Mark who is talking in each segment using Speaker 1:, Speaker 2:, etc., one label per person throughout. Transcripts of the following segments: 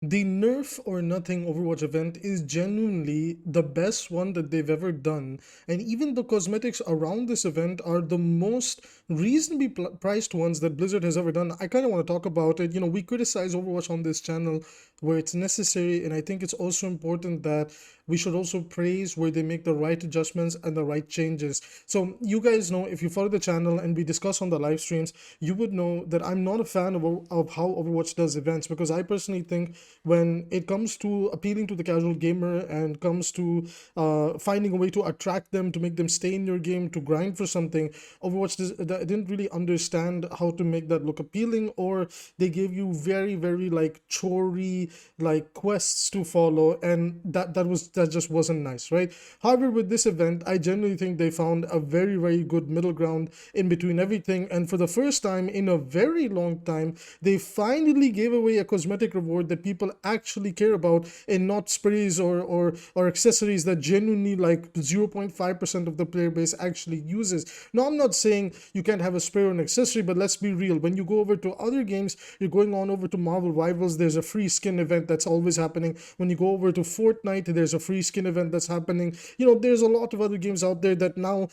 Speaker 1: The Nerf or Nothing Overwatch event is genuinely the best one that they've ever done, and even the cosmetics around this event are the most reasonably priced ones that Blizzard has ever done. I kind of want to talk about it. You know, we criticize Overwatch on this channel where it's necessary, and I think it's also important that we should also praise where they make the right adjustments and the right changes. So you guys know, if you follow the channel and we discuss on the live streams, you would know that I'm not a fan of how Overwatch does events, because I personally think when it comes to appealing to the casual gamer and comes to finding a way to attract them, to make them stay in your game, to grind for something, Overwatch didn't really understand how to make that look appealing, or they gave you very, very like chory like quests to follow, and that just wasn't nice, right? However, with this event, I generally think they found a very, very good middle ground in between everything, and for the first time in a very long time, they finally gave away a cosmetic reward that people actually care about, and not sprays or accessories that genuinely like 0.5% of the player base actually uses. Now, I'm not saying you can't have a spray or an accessory, but let's be real. When you go over to other games, you're going on over to Marvel Rivals, there's a free skin event that's always happening. When you go over to Fortnite, there's a free skin event that's happening. You know, there's a lot of other games out there that now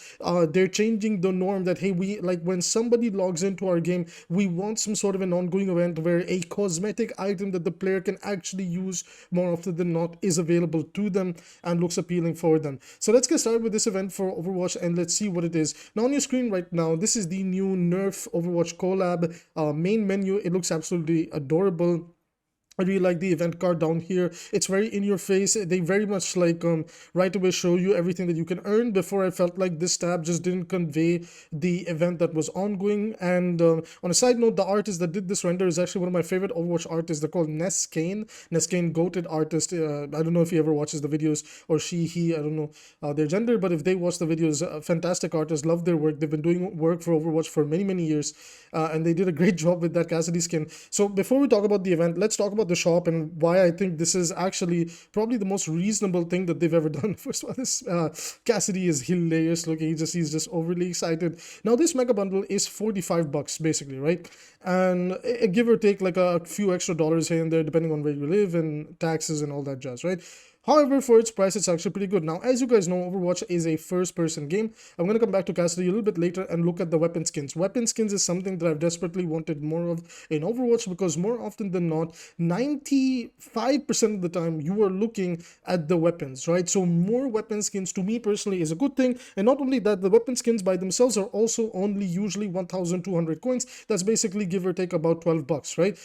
Speaker 1: they're changing the norm, that hey, we like when somebody logs into our game, we want some sort of an ongoing event where a cosmetic item that the player can actually use more often than not is available to them and looks appealing for them. So let's get started with this event for Overwatch and let's see what it is. Now on your screen right now, this is the new Nerf Overwatch collab main menu. It looks absolutely adorable. I really like the event card down here. It's very in your face. They very much like right away show you everything that you can earn. Before, I felt like this tab just didn't convey the event that was ongoing. And on a side note, the artist that did this render is actually one of my favorite Overwatch artists. They're called 𝐒𝐎𝐂𝐈𝐓𝐄𝐑, goated artist. I don't know if he ever watches the videos, or she, he, I don't know their gender, but if they watch the videos, fantastic artists, love their work. They've been doing work for Overwatch for many, many years, and they did a great job with that Cassidy skin. So before we talk about the event, let's talk about the shop and why I think this is actually probably the most reasonable thing that they've ever done. First of all, this Cassidy is hilarious looking. He's just overly excited. Now this mega bundle is $45 basically, right? And give or take like a few extra dollars here and there depending on where you live and taxes and all that jazz, right? However, for its price, it's actually pretty good. Now, as you guys know, Overwatch is a first-person game. I'm going to come back to Cassidy a little bit later and look at the weapon skins. Weapon skins is something that I've desperately wanted more of in Overwatch, because more often than not, 95% of the time, you are looking at the weapons, right? So more weapon skins, to me personally, is a good thing. And not only that, the weapon skins by themselves are also only usually 1,200 coins. That's basically give or take about $12, right?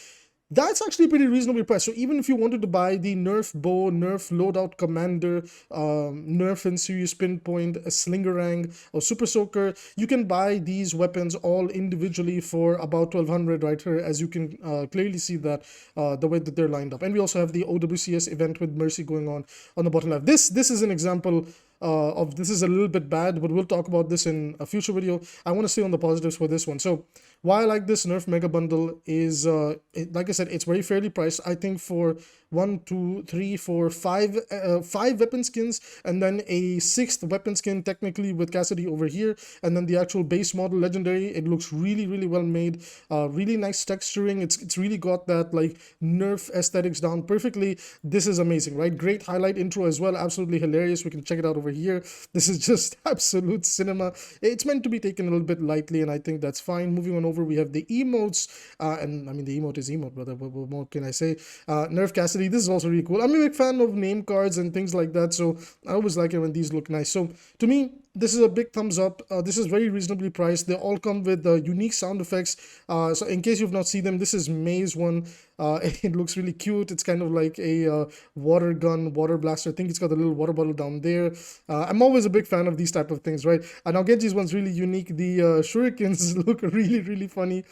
Speaker 1: That's actually pretty reasonably priced. So even if you wanted to buy the Nerf Bow, Nerf Loadout Commander, Nerf and Serious Pinpoint, a Slingerang, or Super Soaker, you can buy these weapons all individually for about 1,200 right here, as you can clearly see that the way that they're lined up. And we also have the OWCS event with Mercy going on the bottom left. This is an example of this is a little bit bad, but we'll talk about this in a future video. I want to stay on the positives for this one. So why I like this Nerf Mega Bundle is, like I said, it's very fairly priced. I think for 1, 2, 3, 4, 5, 5 weapon skins, and then a 6th weapon skin technically with Cassidy over here, and then the actual base model legendary. It looks really, really well made. Really nice texturing. It's really got that like Nerf aesthetics down perfectly. This is amazing, right? Great highlight intro as well. Absolutely hilarious. We can check it out over here. This is just absolute cinema. It's meant to be taken a little bit lightly, and I think that's fine. Moving on over, we have the emotes, and I mean the emote is emote, brother. What more can I say? Nerf Cassidy. This is also really cool. I'm a big fan of name cards and things like that, so I always like it when these look nice. So to me, this is a big thumbs up. This is very reasonably priced. They all come with unique sound effects. So in case you've not seen them, this is May's one. It looks really cute. It's kind of like a water gun, water blaster. I think it's got a little water bottle down there. I'm always a big fan of these type of things, right? Now Genji's one's really unique. The shurikens look really, really funny.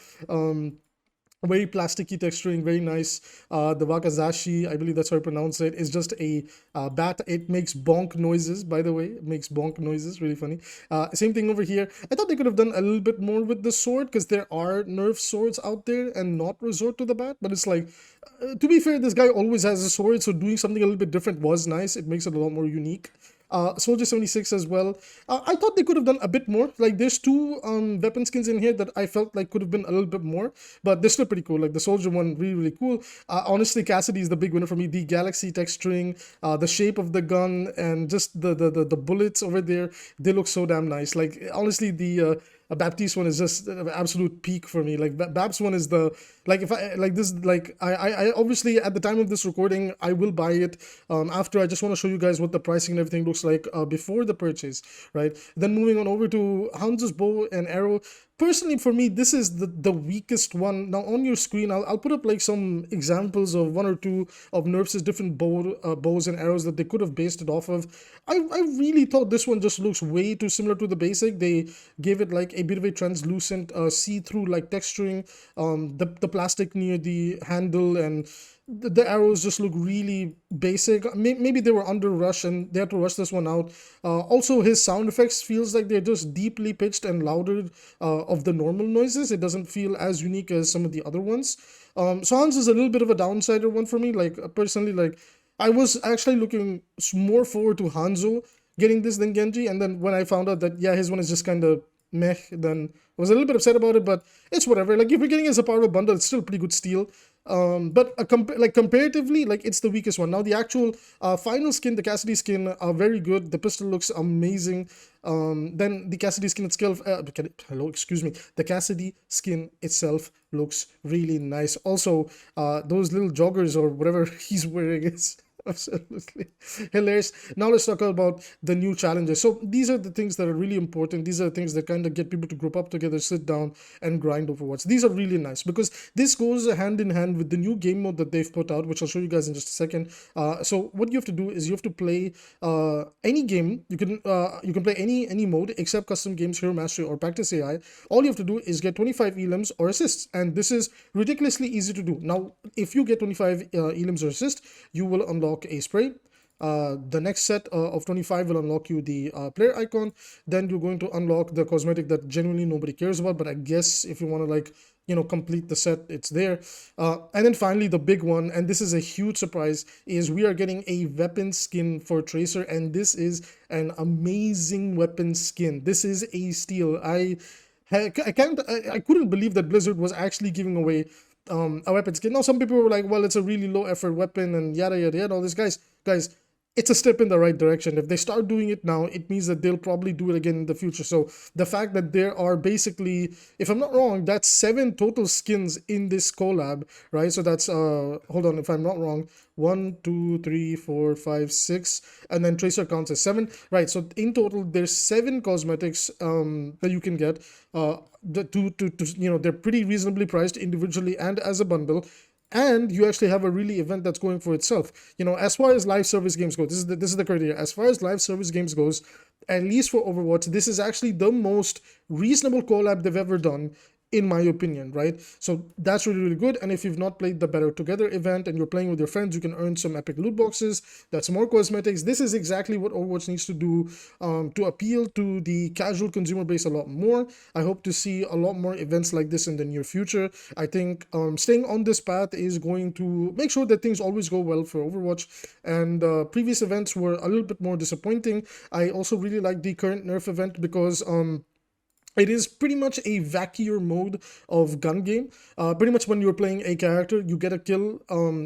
Speaker 1: Very plasticky texturing, very nice. The Wakazashi, I believe that's how I pronounce it, is just a bat. It makes bonk noises, by the way. It makes bonk noises, really funny. Same thing over here. I thought they could have done a little bit more with the sword, because there are Nerf swords out there, and not resort to the bat. But it's like, to be fair, this guy always has a sword, so doing something a little bit different was nice. It makes it a lot more unique. Soldier 76 as well. I thought they could have done a bit more. Like there's two weapon skins in here that I felt like could have been a little bit more, but they're still pretty cool. Like the soldier one, really, really cool. Honestly, Cassidy is the big winner for me. The galaxy texturing, the shape of the gun, and just the bullets over there, they look so damn nice. Like honestly, the Baptiste one is just an absolute peak for me. Like Babs one is the, like, if I like this, like I obviously at the time of this recording I will buy it. After, I just want to show you guys what the pricing and everything looks like before the purchase, right? Then moving on over to Hans's bow and arrow. Personally, for me, this is the weakest one. Now on your screen, I'll put up like some examples of one or two of NERF's different bows and arrows that they could have based it off of. I really thought this one just looks way too similar to the basic. They gave it like a bit of a translucent see-through like texturing, the plastic near the handle, and the arrows just look really basic. Maybe they were under rush and they had to rush this one out. Also, his sound effects feels like they're just deeply pitched and louder of the normal noises. It doesn't feel as unique as some of the other ones. So Hans is a little bit of a downsider one for me. Like personally, like I was actually looking more forward to Hanzo getting this than Genji, and then when I found out that yeah, his one is just kind of meh, then I was a little bit upset about it, but it's whatever. Like if you're getting it as a part of a bundle, it's still pretty good steal. But like comparatively, like it's the weakest one. Now the actual final skin, the Cassidy skin, are very good. The pistol looks amazing. Then the Cassidy skin itself, excuse me, the Cassidy skin itself looks really nice. Also, those little joggers or whatever he's wearing is absolutely hilarious. Now let's talk about the new challenges. So these are the things that are really important. These are the things that kind of get people to group up together, sit down and grind Overwatch. These are really nice because this goes hand in hand with the new game mode that they've put out, which I'll show you guys in just a second. So what you have to do is you have to play any game. You can play any mode except custom games, hero mastery, or practice AI. All you have to do is get 25 elims or assists, and this is ridiculously easy to do. Now if you get 25 elims or assists, you will unlock a spray. The next set of 25 will unlock you the player icon. Then you're going to unlock the cosmetic that genuinely nobody cares about, but I guess if you want to, like, you know, complete the set, it's there. And then finally the big one, and this is a huge surprise, is we are getting a weapon skin for Tracer, and this is an amazing weapon skin. This is a steal. I couldn't believe that Blizzard was actually giving away a weapon skin. Now some people were like, well, it's a really low effort weapon and yada yada yada, all this. Guys, it's a step in the right direction. If they start doing it now, it means that they'll probably do it again in the future. So the fact that there are basically, if I'm not wrong, that's 7 total skins in this collab, right? So that's hold on, if I'm not wrong, 1 2 3 4 5 6, and then Tracer counts as 7, right? So in total there's 7 cosmetics that you can get. You know, they're pretty reasonably priced individually and as a bundle. And you actually have a really event that's going for itself. You know, as far as live service games go, this is the criteria. As far as live service games goes, at least for Overwatch, this is actually the most reasonable collab they've ever done, in my opinion, right? So that's really, really good. And if you've not played the Better Together event and you're playing with your friends, you can earn some epic loot boxes. That's more cosmetics. This is exactly what Overwatch needs to do to appeal to the casual consumer base a lot more. I hope to see a lot more events like this in the near future. I think staying on this path is going to make sure that things always go well for Overwatch. And previous events were a little bit more disappointing. I also really like the current NERF event because it is pretty much a vackier mode of gun game. Pretty much when you're playing a character, you get a kill,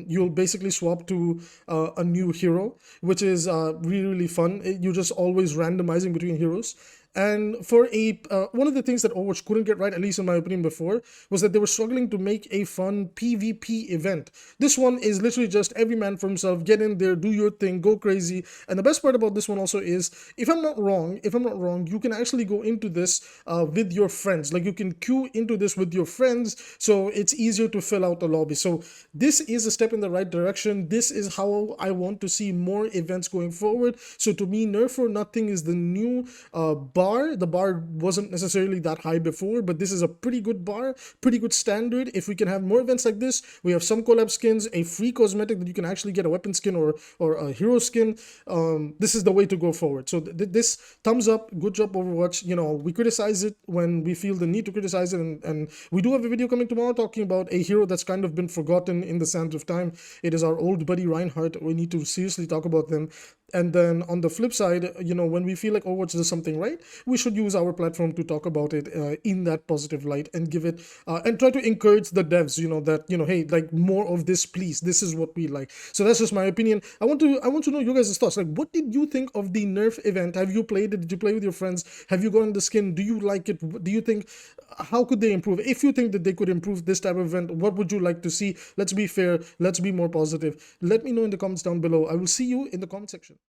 Speaker 1: you'll basically swap to a new hero, which is really, really fun. You're just always randomizing between heroes. And for one of the things that Overwatch couldn't get right, at least in my opinion before, was that they were struggling to make a fun PvP event. This one is literally just every man for himself, get in there, do your thing, go crazy. And the best part about this one also is, if I'm not wrong, you can actually go into this with your friends. Like you can queue into this with your friends, so it's easier to fill out the lobby. So this is a step in the right direction. This is how I want to see more events going forward. So to me, Nerf or Nothing is the new bar. The bar wasn't necessarily that high before, but this is a pretty good bar, pretty good standard. If we can have more events like this, we have some collab skins, a free cosmetic that you can actually get a weapon skin or a hero skin. This is the way to go forward. So this thumbs up, good job Overwatch. You know, we criticize it when we feel the need to criticize it, and we do have a video coming tomorrow talking about a hero that's kind of been forgotten in the sands of time. It is our old buddy Reinhardt. We need to seriously talk about them. And then on the flip side, you know, when we feel like Overwatch does something right, we should use our platform to talk about it in that positive light and give it and try to encourage the devs, you know, that, you know, hey, like more of this, please. This is what we like. So that's just my opinion. I want to know you guys' thoughts. Like, what did you think of the NERF event? Have you played it? Did you play with your friends? Have you gotten the skin? Do you like it? Do you think, how could they improve? If you think that they could improve this type of event, what would you like to see? Let's be fair. Let's be more positive. Let me know in the comments down below. I will see you in the comment section.